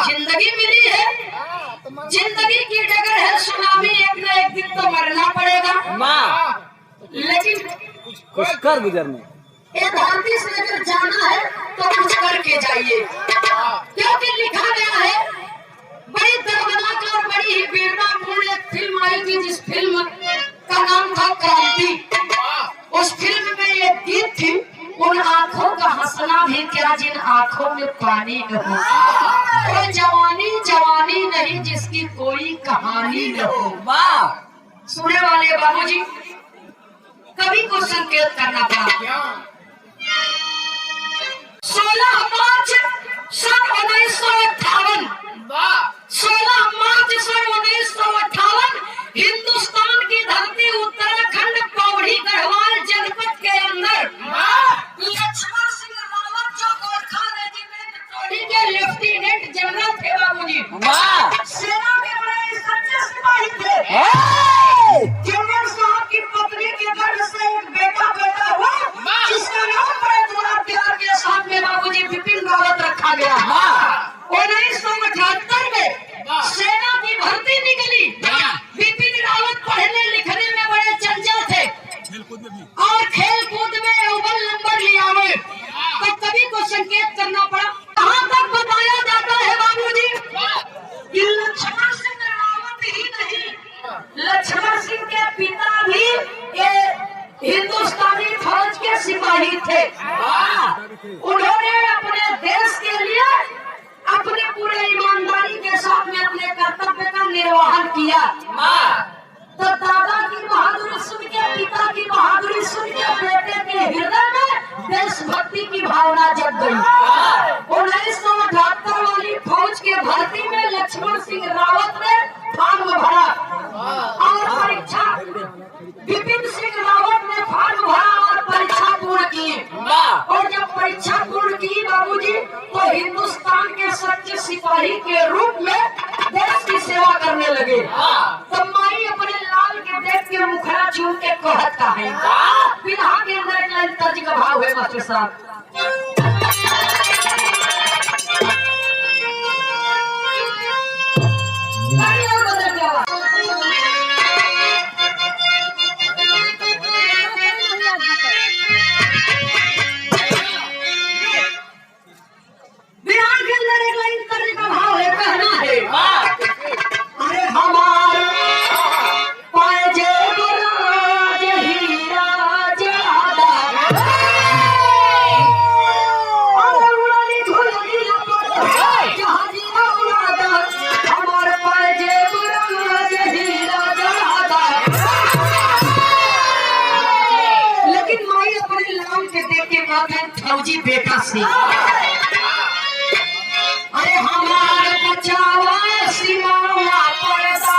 जिंदगी मिली है, जिंदगी की डगर है सुनामी, एक न एक दिन तो मरना पड़ेगा। लेकिन कुछ कर गुजरने, एक धरती से अगर जाना है तो कुछ करके जाइए, क्योंकि लिखा जवानी न हो। तो जवानी जवानी नहीं जिसकी कोई कहानी न हो। वाह। सुने वाले बाबूजी कवि को संकेत करना पड़ा। 16 मार्च सन 1958 16 मार्च सन 1958 हिंदुस्तान की धरती उत्तराखंड पौड़ी गढ़वाल जनपद के अंदर लक्ष्मण सिंह रावत जो गोरखा रेजिमेंट टोली के लेफ्टिनेंट जनरल थे बाबूजी। वाह। सेना में बड़े सच्चे सिपाही थे। जनरल साहब की पत्नी के गर्भ से एक बेटा पैदा हुआ जिसका नाम बड़े थोड़ा प्यार के साथ में बाबूजी बिपिन रावत रखा गया। 1978 में सेना की भर्ती निकली। बिपिन रावत पढ़ने लिखने में बड़े चंचल थे और खेल कूद में अव्वल नंबर लिया हुए। तो कवि को संकेत करना पड़ा। कहाँ तक बताया जाता है बाबूजी कि लक्ष्मण सिंह रावत ही नहीं, लक्ष्मण सिंह के पिता भी ये हिंदुस्तानी फौज के सिपाही थे। उन्होंने अपने देश के लिए अपने पूरे ईमानदारी के साथ में अपने कर्तव्य का निर्वहन किया। तो दादा की बहादुरी सुन के, पिता की बहादुरी सुन के बेटे के हृदय में देशभक्ति की भावना जग गई। 1978 वाली फौज के भर्ती में लक्ष्मण सिंह रावत ने फॉर्म भरा और परीक्षा, बिपिन सिंह रावत ने फॉर्म भरा और परीक्षा पूर्ण की। और जब परीक्षा पूर्ण की बाबूजी तो हिंदुस्तान के सच्चे सिपाही के रूप में देश की सेवा करने लगे। तो माई अपने लाल के देख के मुखड़ा चूम के कहता है। बिरहा के अंदर एक लाइन तर्ज का भाव है मास्टर साहब। फौजी बेटा से अरे हमारे बचावा सीमावा पड़ता।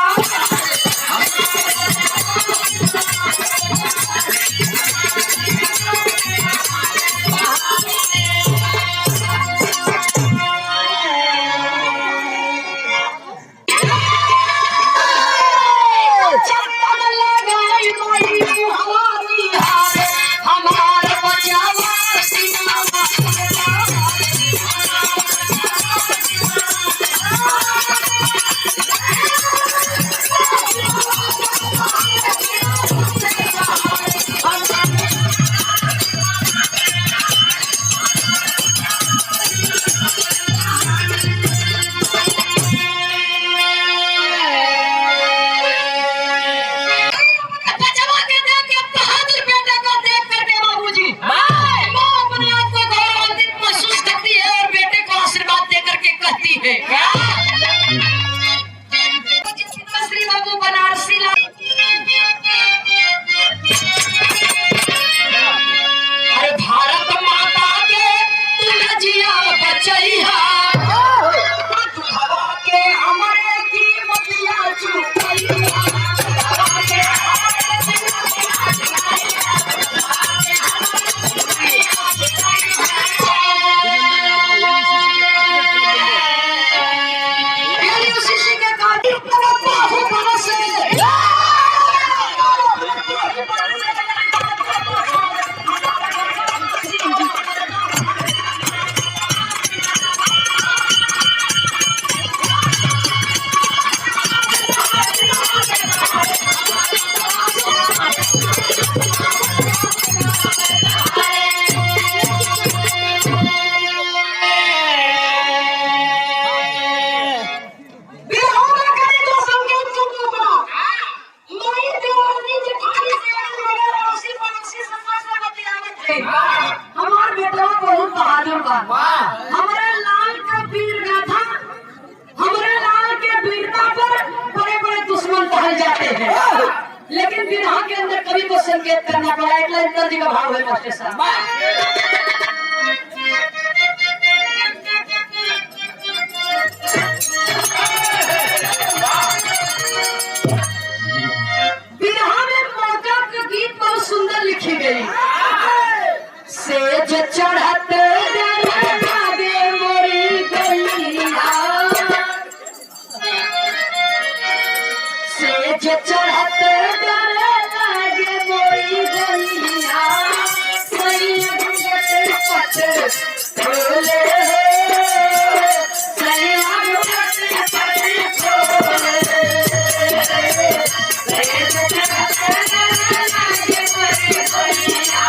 मास्टर साहब। बिरहा में मौका का गीत बहुत सुंदर लिखी गई। सेज चढ़त आगे मोरी गैया, सेज चढ़त आगे मोरी गैया, सैया घुंघट पट खोले, सैया घुंघट पट खोले, सेज चढ़त आगे मोरी गैया,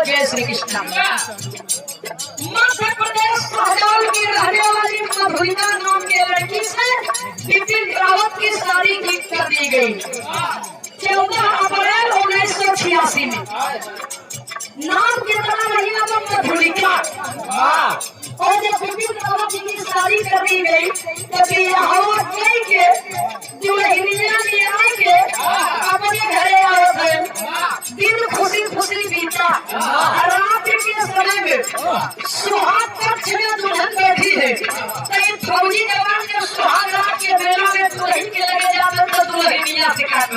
जय श्री कृष्ण। मध्य प्रदेश शहडोल की रहने वाली मधुरिका नाम के लड़की से बिपिन रावत की शादी ठीक कर दी गई 14 अप्रैल 1986 में। नाम कितना महीना में मधुरिका, और जब बिपिन रावत जी की शादी कर दी गई तब यहाँ के दुल्हनिया ले आके अपने घरे आए थे। दिन खुशी खुशी बीता। रात के समय में सुहाग पक्ष में दुल्हन बैठी है, तो फौजी जवान जब सुहाग रात के बेला में दुल्हन के लगे जाते तो दुल्हनिया से काट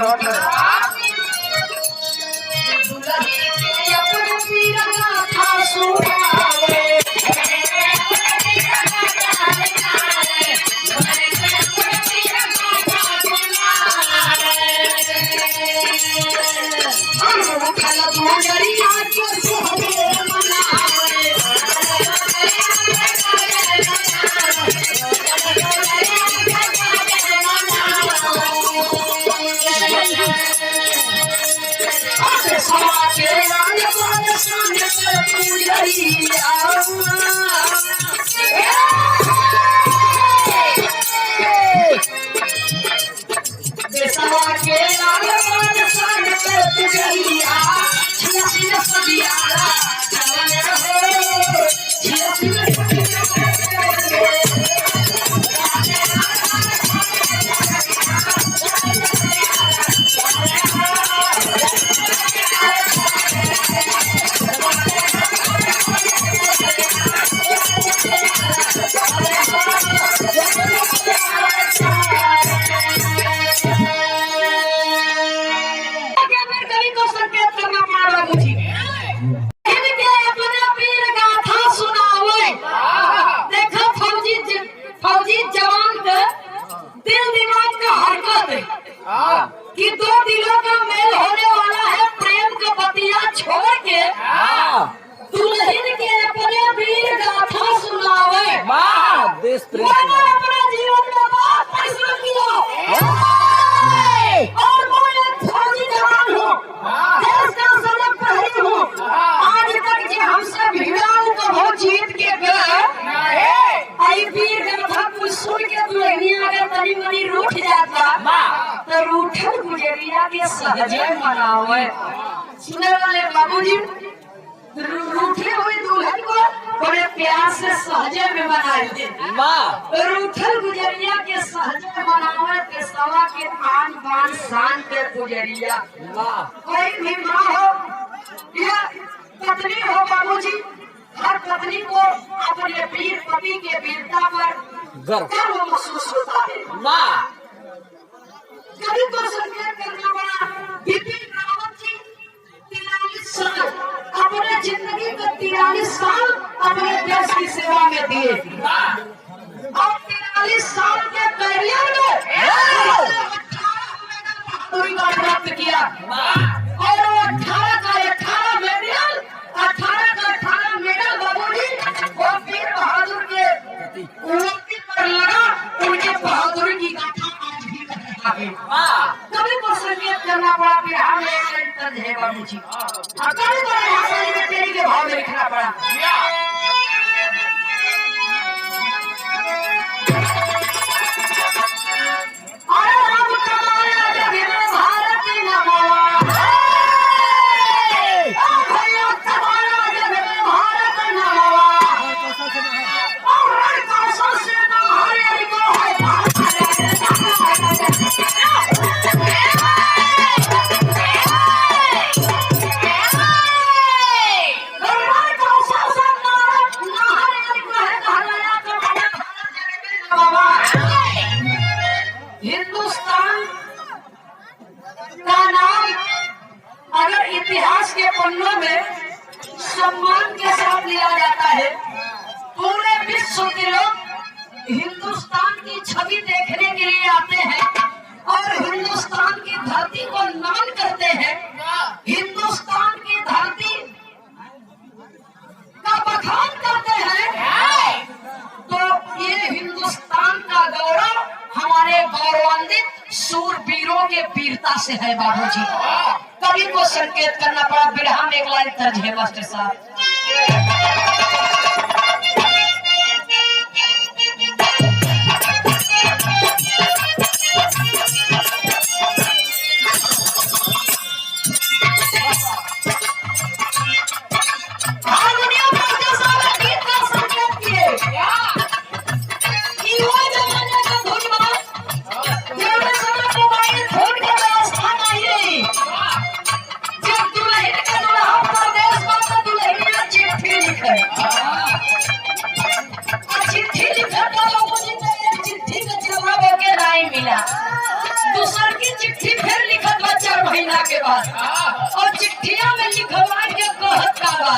कि दो दिलों का मेल होने वाला है, प्रेम का बतिया छोड़ के दुल्हन के अपने वीर गाथा सुनावे। देश प्रेम मैंने अपने जीवन में बहुत परिश्रम किया और मैं एक फौजी जवान हूँ, देश का सनक प्रहरी हूँ। आज तक जो हमसे भिड़ा तो वो जीत के गए रूठल गुजरिया के सहजे मनावे। सुने वाले बाबूजी, रूठे हुए दुल्हन को बड़े प्यार से सहजे में मनाई दे। रूठल गुजरिया के सहजे मनावे के सवा के आन बान शान के गुजरिया। कोई भी माँ हो या पत्नी हो बाबूजी, हर पत्नी को अपने वीर पति के वीरता पर गर्व महसूस होता है। कभी तो संकेत करना पड़ा। बिपिन रावत जी 43 साल अपने जिंदगी का 43 साल अपने देश की सेवा में दिए और 43 साल के करियर में 18 मेडल बहादुरी का प्राप्त किया और 18 का 18 मेडल 18 मेडल बाबूजी वो वीर बहादुर के मूर्ति पर लगा। उनके बहादुरी की गाथा आज भी कभी को संकेत करना पड़ा कि हमें एक तर्ज है बाबूजी। कभी तो हाथाली में तेरी के भाव में लिखना पड़ा। अरे राम कमाया जग में भारत नमवा, भैया कमाया जग में भारत नमवा, और रणकौशल से नहारे को है हिंदुस्तान का नाम अगर इतिहास के पन्नों में सम्मान के साथ लिया जाता है, पूरे विश्व के लोग हिंदुस्तान की छवि देखने के लिए आते हैं और हिंदुस्तान की धरती को नमन करते हैं। हिंदुस्तान की धरती का बखान करते हैं। तो ये हिंदुस्तान का गौरव हमारे गौरवान्वित सूरवीरों के वीरता से है बाबूजी। कवि को संकेत करना पड़ा। बिरहा में एक लाइन तर्ज है मास्टर साहब। दूसर की चिट्ठी फिर लिखत बा 4 महीना के बाद और चिट्ठिया में लिखवा के कहत का बा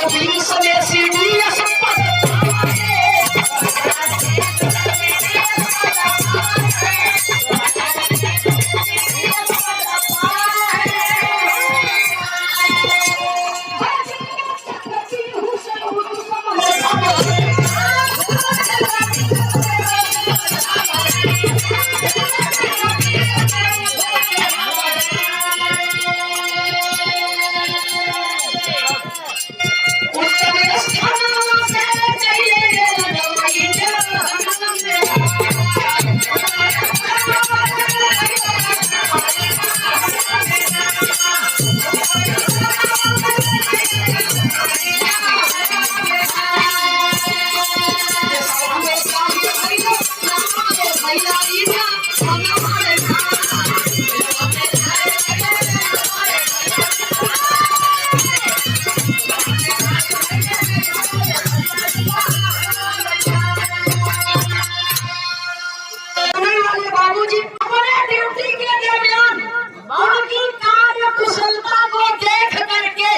2020 में CDS बाबूजी अपने ड्यूटी के दरमियान उनकी कार्य कुशलता को देख करके,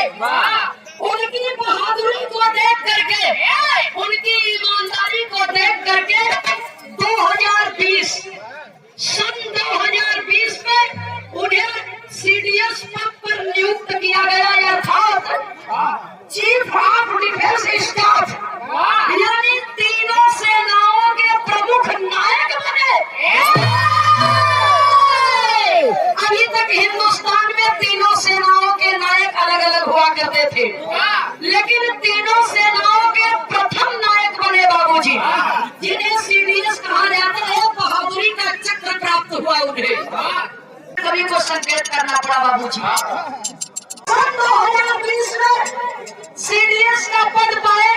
उनकी बहादुरी को देख करके, उनकी ईमानदारी को देख करके 2020 सन 2020 में उन्हें CDS पद पर नियुक्त किया गया, अर्थात चीफ ऑफ डिफेंस स्टाफ, यानी तीनों सेनाओं के प्रमुख नायक बने। अभी तक हिंदुस्तान में तीनों सेनाओं के नायक अलग अलग हुआ करते थे, लेकिन तीनों सेनाओं के प्रथम नायक बने बाबूजी, जिन्हें CDS कहा जाता है। बहादुरी का चक्र प्राप्त हुआ उन्हें, कभी को संकेत करना पड़ा बाबूजी। सन 2020 में CDS का पद पाए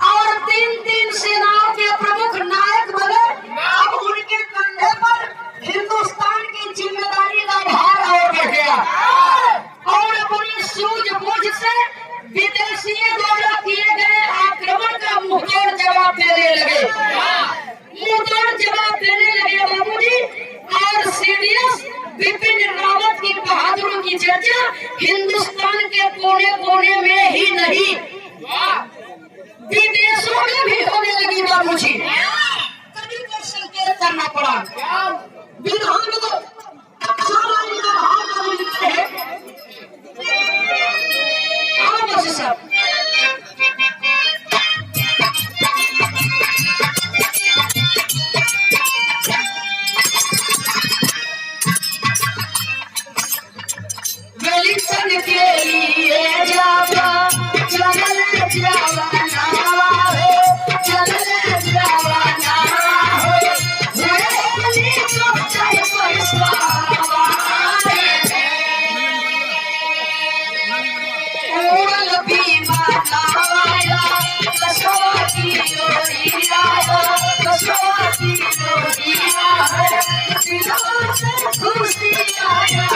और तीन सेनाओं के प्रमुख नायक बने। अब उनके कंधे पर हिंदुस्तान की जिम्मेदारी का भार और बढ़ गया और अपनी सूझबूझ से विदेशियों द्वारा किए गए आक्रमण का मुंहतोड़ जवाब देने लगे, बाबूजी। और CDS बिपिन रावत की बहादुरी की चर्चा हिंदुस्तान के कोने कोने में ही नहीं, विदेशों में भी होने लगी बाबूजी। कभी को संकेत करना पड़ा। विधान में तो लिखते हैं साहब, वेलिंगटन के लिए जावा चल जावा नावा हो, चल जावा नावा हो, वेली तो चाहे पैसा उड़ल विमान आया, कसवा की डोरिया हो, कसवा की डोरिया हो, दिलों से खुशी आया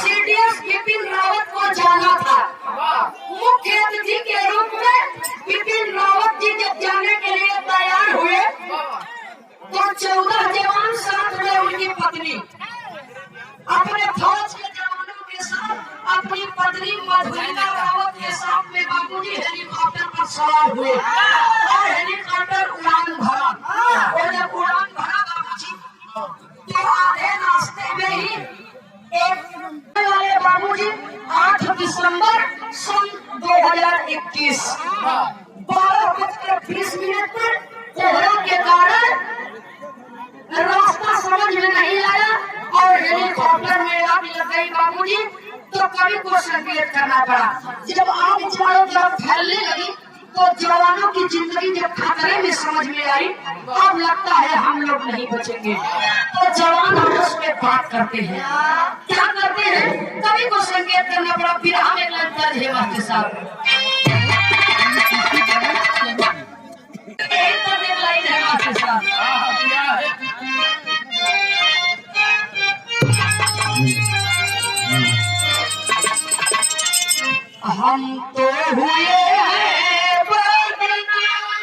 CDS बिपिन रावत को जाना था। मुख्य अतिथि के रूप में बिपिन रावत जी जब जाने के लिए तैयार हुए तो 14 जवान साथ में उनकी पत्नी अपने फौज के जवानों के साथ अपनी पत्नी मधुलिका रावत के साथ में बाबूजी हेलीकॉप्टर पर सवार हुए और हेलीकॉप्टर उड़ान भरा। और जब उड़ान भरा बाबूजी तो आधे रास्ते में ही एक वाले बाबूजी 8 दिसंबर सन 2021 12:20 पर कोहरा के कारण रास्ता समझ में नहीं आया और हेलीकॉप्टर में आग लग गई बाबूजी, तो कवि को संकेत करना पड़ा। जब आग चारों तरफ फैलने लगी तो जवानों की जिंदगी जब खतरे में समझ में आई, अब लगता है हम लोग नहीं बचेंगे, तो जवान आपस में बात करते हैं। क्या करते हैं? कवि को संकेत करना पड़ा। फिर हम एक लाइन दर्ज है मास्टर साहब, एक लाइन है मास्टर साहब। हम तो हुए हैं बदनाम,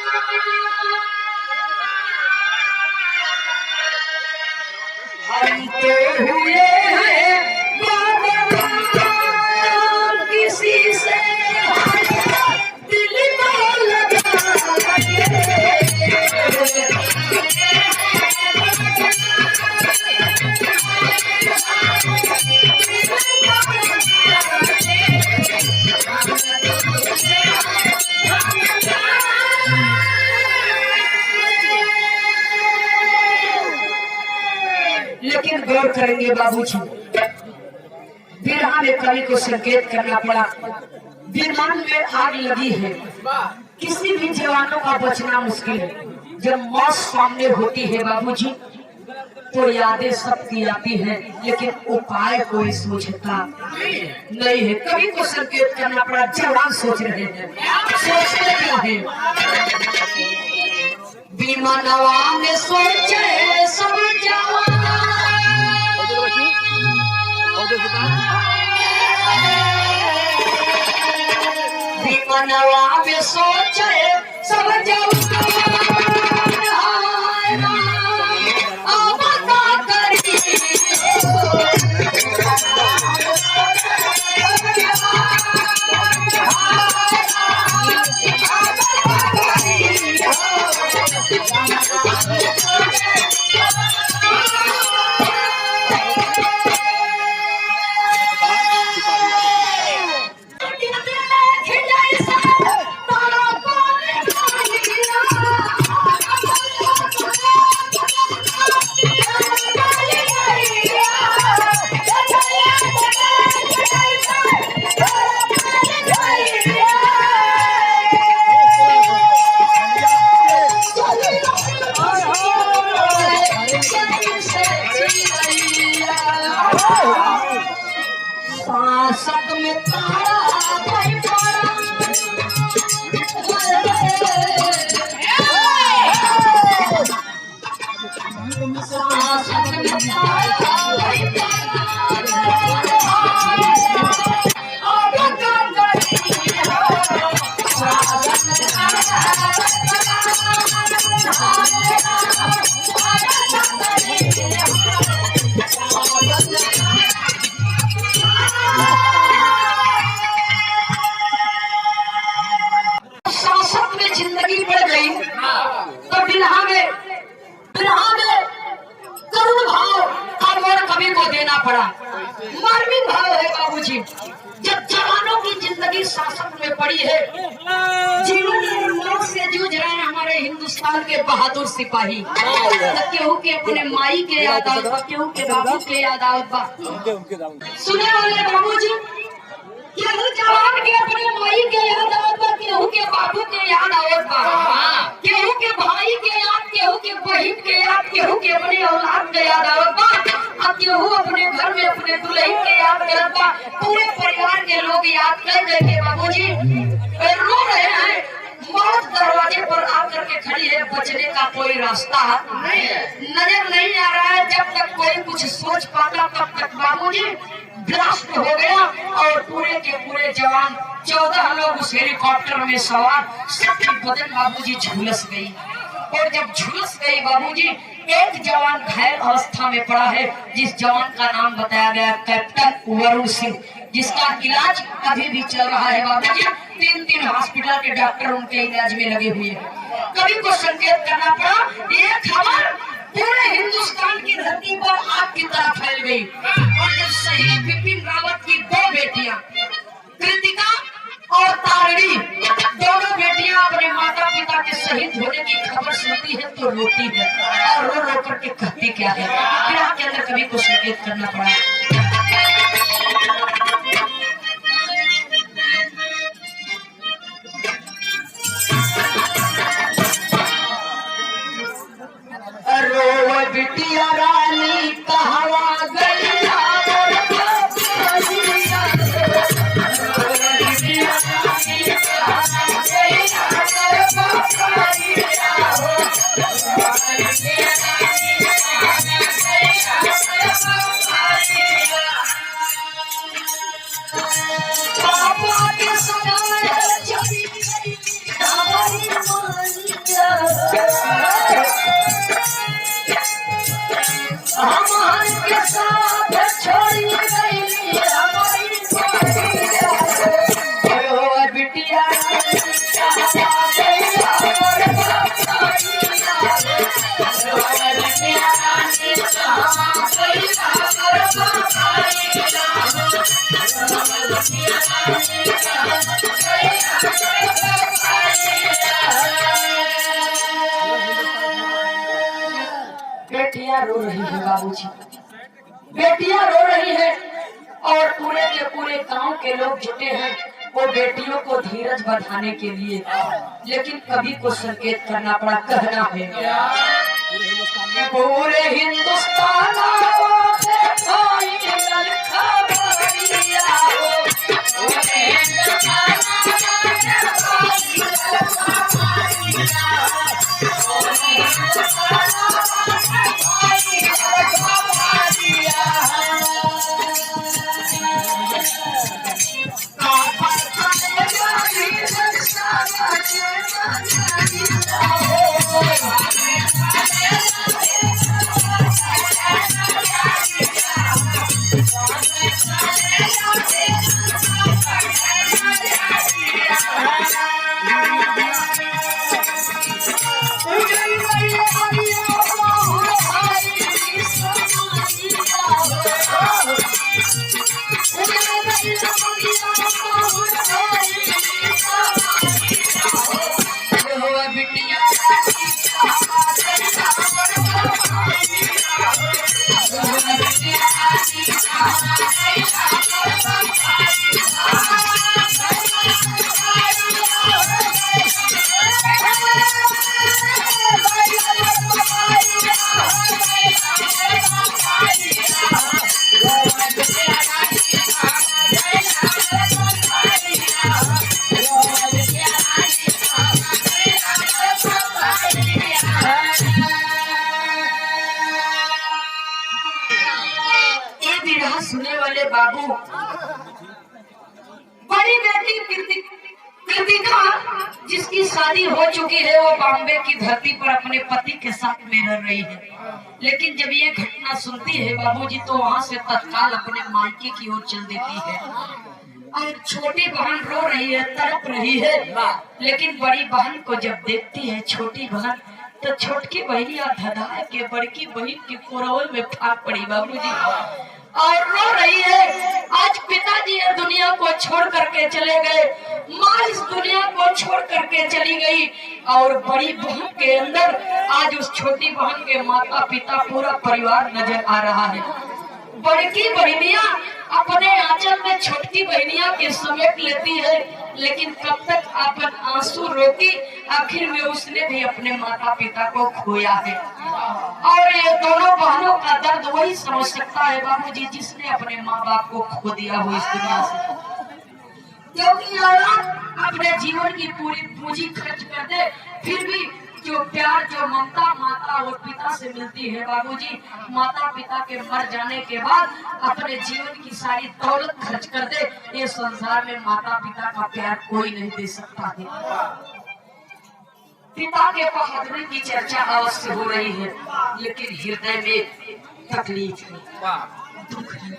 हम तो हुए हैं बदनाम, किसी से दिल को लगा के। लेकिन गौर करेंगे बाबूजी, बिरहा में कवि को संकेत करना पड़ा। विमान में आग लगी है, किसी भी जवानों का बचना मुश्किल है। जब मौत सामने होती है बाबूजी, तो यादें सबकी आती हैं, लेकिन उपाय कोई सोचता नहीं है। कवि को संकेत करना पड़ा। जवान सोच रहे हैं, सोचते क्या है? विमानवा में सोचे सब जवान, विमानवा में सोचे सब जवान, अब का करी सांसद में तारा भाई पड़ा, सांसद में तारा भाई पड़ा, अब का करी शासन में जिंदगी बढ़ गई, तो बिरहा में करुण भाव और कवि को देना पड़ा। मार्मिक भाव है बाबूजी। जब जवानों की जिंदगी शासन में पड़ी है, जिन्होंने मौत से जूझ रहे हैं हमारे हिंदुस्तान के बहादुर सिपाही, केहू के अपने माई के याद आवत, केहू के बाबू के याद आवत। सुने वाले बाबूजी, केहू जवान के अपने माई के याद आवत, केहू के बाबू के याद आवत, केहू के भाई के याद, केहू के बहन के याद, केहू के अपने औलाद के याद आवत, और केहू अपने घर में अपने दुल्हन के याद करत बा। पूरे परिवार के लोग याद कर के बाबूजी रो रहे हैं। मौत दरवाजे पर आकर के खड़ी है, बचने का कोई रास्ता नजर नहीं आ रहा है। जब तक कोई कुछ सोच पाता तब तक बाबूजी ब्लास्ट हो गया और पूरे के पूरे जवान 14 लोग उस हेलीकॉप्टर में सवार, सबकी बदन बाबूजी झुलस गई। और जब झुलस गई बाबूजी, एक जवान घायल अवस्था में पड़ा है, जिस जवान का नाम बताया गया कैप्टन वरुण सिंह, जिसका इलाज अभी भी चल रहा है बाबूजी। 3 हॉस्पिटल के डॉक्टर उनके इलाज में लगे हुए हैं। कवि को संकेत करना पड़ा। ये खबर पूरे हिंदुस्तान की धरती पर आग की तरह फैल गई। और जब शहीद बिपिन रावत की 2 बेटियां कृतिका और तारिणी, दोनों बेटियां अपने माता पिता के शहीद होने की खबर सुनती है तो रोती है, और रो रो करके कहती क्या है। के अंदर कवि को संकेत करना पड़ा। बिटिया रानी कहवा गैया पापा के सगाई चली गई हमारी मानिया हमारे के साथ छोड़ी गई हमारी बिटिया बेटियां रो रही है बाबूजी, बेटियां रो रही है और पूरे के पूरे गांव के लोग जुटे हैं वो बेटियों को धीरज बंधाने के लिए। लेकिन कवि को संकेत करना पड़ा, कहना है पूरे हिंदुस्तान सुनने वाले बाबू, बड़ी बेटी कृतिका जिसकी शादी हो चुकी है वो बॉम्बे की धरती पर अपने पति के साथ में रह रही है। लेकिन जब ये घटना सुनती है बाबूजी तो वहाँ से तत्काल अपने मायके की ओर चल देती है और छोटी बहन रो रही है, तड़प रही है। लेकिन बड़ी बहन को जब देखती है छोटी बहन तो छोटकी बहनिया धधा के बड़की बहन के कोरवल में फाक पड़ी बाबूजी और रो रही है। आज पिताजी ये दुनिया को छोड़ करके चले गए, माँ इस दुनिया को छोड़ करके चली गई और बड़ी बहन के अंदर आज उस छोटी बहन के माता पिता पूरा परिवार नजर आ रहा है। बड़की बहनिया अपने आंचल में छोटकी बहनिया के समेट लेती है, लेकिन कब तक अपन आंसू रोकी, आखिर में उसने भी अपने माता पिता को खोया है। और ये दोनों बहनों का दर्द वही समझ सकता है बाबूजी जिसने अपने माँ बाप को खो दिया हो इस दुनिया से। क्योंकि औरत अपने जीवन की पूरी पूंजी खर्च कर दे, फिर भी जो प्यार जो ममता माता और पिता से मिलती है बाबूजी, माता पिता के मर जाने के बाद अपने जीवन की सारी दौलत खर्च कर दे, ये संसार में माता पिता का प्यार कोई नहीं दे सकता है। पिता के बहादुरी की चर्चा अवश्य हो रही है, लेकिन हृदय में तकलीफ है, दुख है।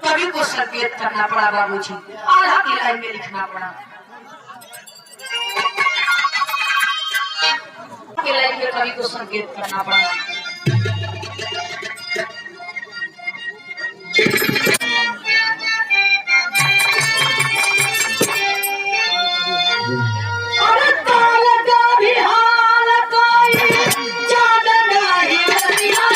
कवि को संकेत करना पड़ा बाबूजी, आधा की लाइन में लिखना पड़ा। लाइन में कवि को संकेत करना पड़ा। अरे ताल का भी हाल कोई ज्यादा नहीं बनिया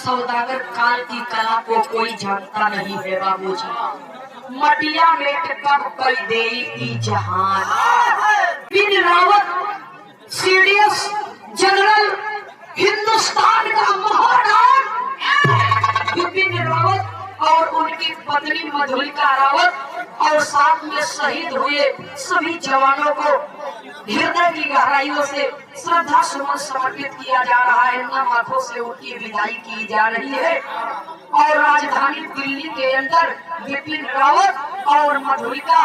सौदागर काल की कला को कोई जानता नहीं है बाबूजी। मटिया मेट कब कई देई की जहान। बिन रावत सीडीएस जनरल हिंदुस्तान का महाराज बिपिन रावत और उनकी पत्नी मधुलिका रावत और साथ में शहीद हुए सभी जवानों को हृदय की गहराइयों से श्रद्धा सुमन समर्पित किया जा रहा है। नम आंखों से उनकी विदाई की जा रही है और राजधानी दिल्ली के अंदर बिपिन रावत और मधुलिका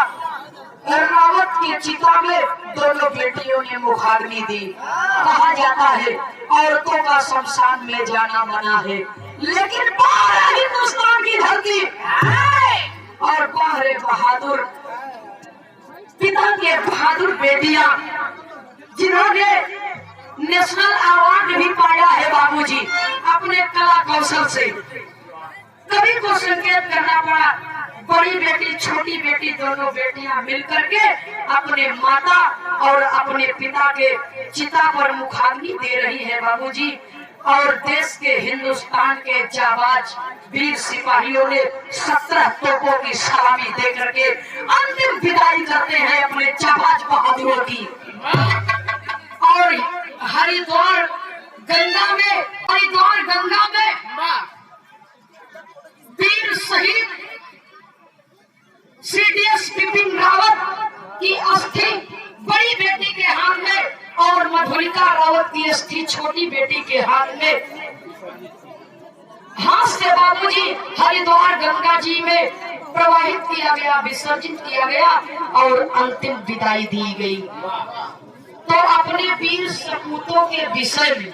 रावत की चिता में दोनों बेटियों ने मुखाग्नि दी। कहा जाता है औरतों का शमशान में जाना मना है, लेकिन बाहर है हिंदुस्तान की धरती और बाहर है बहादुर पिता के बहादुर बेटियां जिन्होंने नेशनल अवार्ड भी पाया है बाबूजी अपने कला कौशल से। कभी को संकेत करना पड़ा, बड़ी बेटी छोटी बेटी दोनों बेटियां मिलकर के अपने माता और अपने पिता के चिता पर मुखाग्नि दे रही है बाबूजी। और देश के हिंदुस्तान के जाबाज वीर सिपाहियों ने 17 तोपों की सलामी दे करके अंतिम विदाई करते हैं अपने जाबाज बहादुरों की। और हरिद्वार गंगा में वीर शहीद सीडीएस बिपिन रावत की अस्थि बड़ी बेटी के हाथ में और मधुलिका रावत की अस्थि छोटी बेटी के हाथ में हाथ से बाबूजी हरिद्वार गंगा जी में प्रवाहित किया गया, विसर्जित किया गया और अंतिम विदाई दी गई। तो अपने वीर सपूतों के विषय में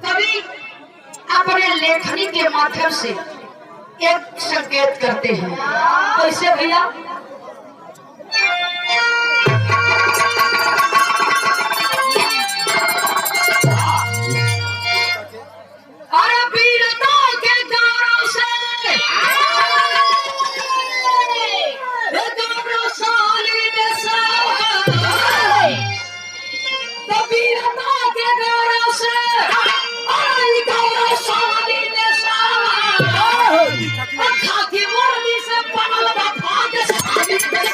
कभी अपने लेखनी के माध्यम से एक संकेत करते हैं। कैसे भैया? अरे वीरता के गौरव से गौरवशाली देश, तो वीरता के गौरव से गौरवशाली देश खाकी वर्दी से बनल बा भाग्यशाली देश।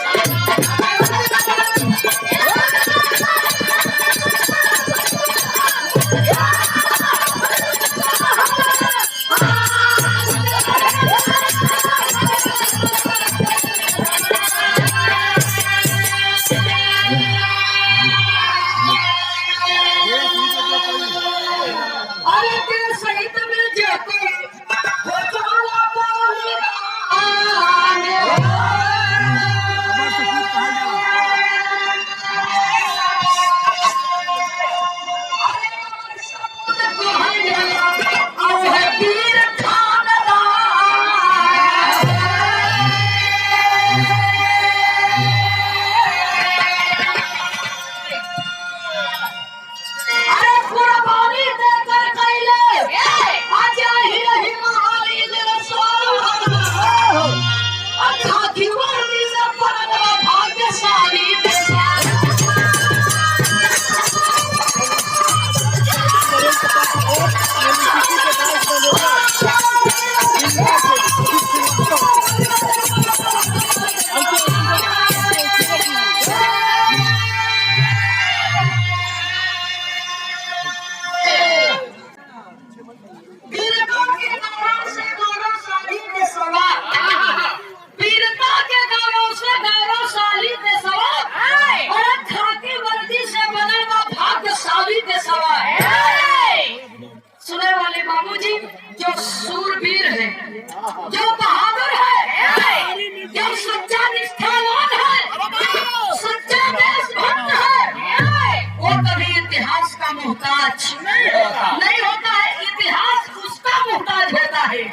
नहीं होता है, इतिहास उसका मोहताज होता है।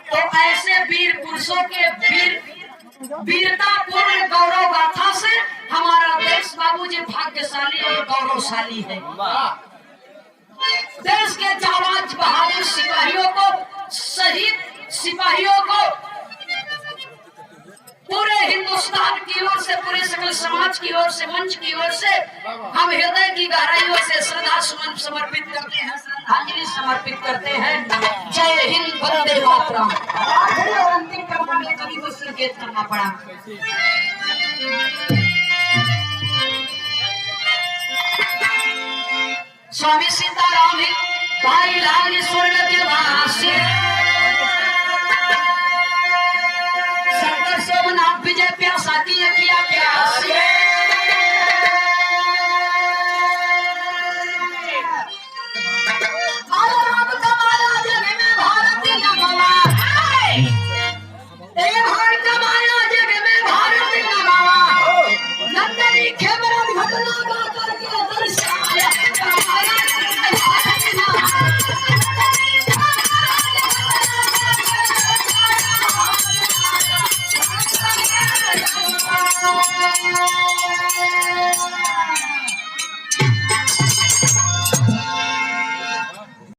तो ऐसे वीर पुरुषों के वीरता पूर्ण गौरव गाथा से हमारा देश बाबूजी भाग्यशाली और गौरवशाली है। देश के जाबाज बहादुर सिपाहियों को, शहीद सिपाहियों को पूरे हिंदुस्तान की ओर से, पूरे सकल समाज की ओर से, मंच की ओर से हम हृदय की गहराइयों से श्रद्धा सुमन समर्पित करते हैं, श्रद्धांजलि समर्पित करते हैं। जय हिंद, वंदे मातरम। आखिरी और अंतिम क्रम में कवि को संकेत करना पड़ा। स्वामी सीताराम भाई लाल स्वर्ग के वासी, शंकर सोमनाथ विजय प्यासा किया प्यासी। राम कमाया जग में भारत न गवा, भारत कमाया जग में भारत न गवा। नंदनी खेमरन घटना गा करके दर्शाया